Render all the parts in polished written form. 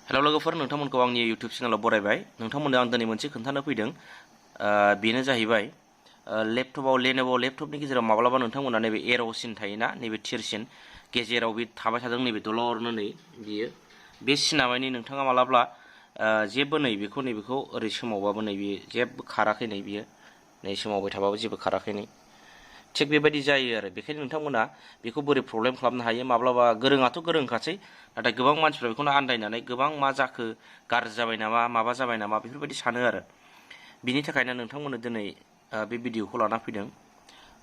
Hello लोगोफोर, नोंथांमोनखौ आंनि YouTube चेनेलाव बरायबाय। नोंथांमोननो आं दिनै मोनसे खोन्थानो फैदों। बेनो जाहैबाय लेपटपाव लेन'भ' लेपटपनि गेजेराव माब्लाबा नोंथांमोना नैबे एर'सिन थायोना, नैबे थिरसिन गेजेराव बे थाबाय थादों, नैबे दलरनो नै बियो बे सिना मानि नोंथाङा मालाब्ला जेबो नैबेखौ ओरै सोमावबाबो नैबे जेबो खाराखै, नै बियो नै सोमावबाय थाबाबो जेबो खाराखै नै थिग बेबायदि जायो आरो। बेखायनो नोंथांमोना बेखौ बोरै प्रब्लेम खालामनो हायो, माब्लाबा गोरोङाथ' गोरोंखासै, नाथाय गोबां मानसिफ्रा बेखौनो आन्दायनानै गोबां मा जाखो, गाज्रि जाबाय नामा, माबा जाबाय नामा, बेफोरबायदि सानो आरो। बिनि थाखायनो नोंथांमोननो दिनै बे भिडिअखौ लाना फैदों।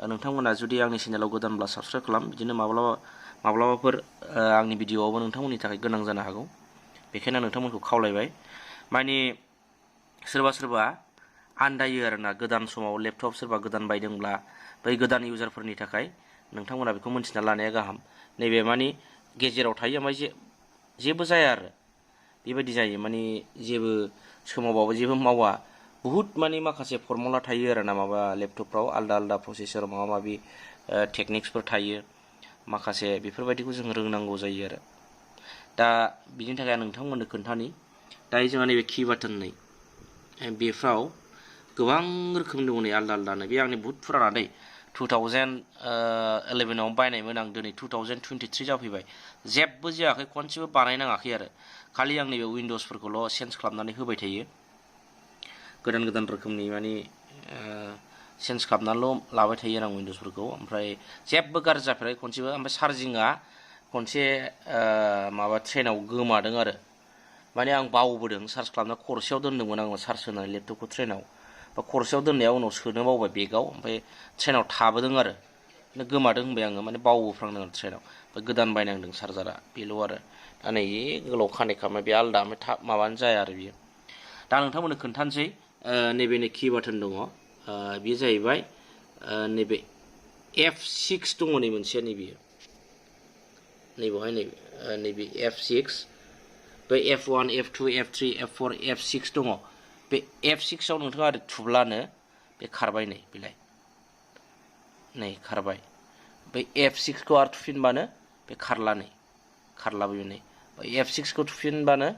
नोंथांमोना जुदि आंनि चेनेलाव गोदानब्ला साबस्क्राइब खालाम, बिदिनो माब्लाबाफोर आंनि भिडिअआवबो नोंथांमोननि थाखाय गोनां जानो हागौ। बेखायनो नोंथांमोनखौ खावलायबाय। माने सोरबा सोरबा आन्दायो आरोना, गोदान समाव लेपटप सोरबा गोदान बायदोंब्ला बै गोदान इउजारफोरनि थाखाय नोंथांमोना बेखौ मोनथिना लानाया गाहाम। नैबे मानि गेजेराव थायो, ओमफ्राय जेबो जाया आरो बेबायदि जायो। माने जेबो सोमावबाबो जेबो मावा। बुहुद माने माखासे फर्मुला थायो आरो ना, माबा लेपटपफ्राव आलदा आलदा प्रसेसर माबा माबि टेकनिक्सफोर थायो माखासे, बेफोरबायदिखौ जों रोंनांगौ जायो आरो। दा बिनि थाखाय आं नोंथांमोननो खोन्थानि। दायो जोंहा नैबे कि बाटन नै बेफ्राव गोबां रोखोम दङ नै आलदा आलदानो। बे आंनि बुहुद फुराना दै, 2011आव बायनायमोन आं, दिनै 2023 जाफैबाय। जेबो जायाखै, खनसेबो बानायनाङाखै आरो। खालि आं नैबे उइन्ड'सफोरखौल' चेन्ज खालामनानै होबाय थायो। गोदान गोदान रोखोमनि माने चेन्ज खालामनानैल' लाबाय थायो आं उइन्ड'सफोरखौ। ओमफ्राय जेबो गाज्रि जाफेराखै खनसेबो। ओमफ्राय चार्जिंआ खनसे माबा ट्रेनाव गोमादों आरो। माने आं बावबोदों चार्ज खालामना, खरसेयाव दोन्दोंमोन आङो चार्ज होनानै लेपटपखौ ट्रेनाव, बा खरसेयाव दोननाया उनाव सोनो बावबाय बेगाव, ओमफ्राय ट्रेनाव थाबोदों आरो गोमादों होनबाय आङो, माने बावबोफ्रांदों आरो ट्रेनाव। ओमफ्राय गोदान बायनांदों चार्जारा, बेल' आरो। दा नै गोलाव कानेक्ट खालामनाय बे आलदा, ओमफ्राय थाब माबानो जाया आरो बियो। दा नोंथांमोननो खोन्थानोसै। नैबे कि बाटन दङ, बेयो जाहैबाय नैबे F6 दङ नै मोनसेया, नैबेयो नैबेवहाय नैबे F6, बे F1, F2, F3, F4, F6 दङ। बे F6आव नोंथाङा ओरै थुब्लानो बे खारबाय, नै बेलाय नै खारबाय। बै F6खौ आरो थुफिनबानो बे खारला, नै खारलाबो नै। F6खौ थुफिनबानो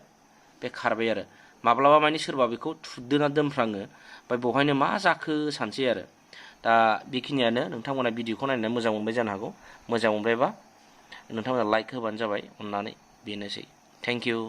बे खारबाय आरो। माब्लाबा मानि सोरबा बेखौ थुदोना दोनफ्राङो, ओमफ्राय बेवहायनो मा जाखो सानसै आरो। दा बेखिनियानो। नोंथांमोना भिडिअखौ नायनानै मोजां मोनबाय जानो हागौ। मोजां मोनबायबा नोंथांमोना लाइक होबानो जाबाय अननानै। बेनोसै। Thank you.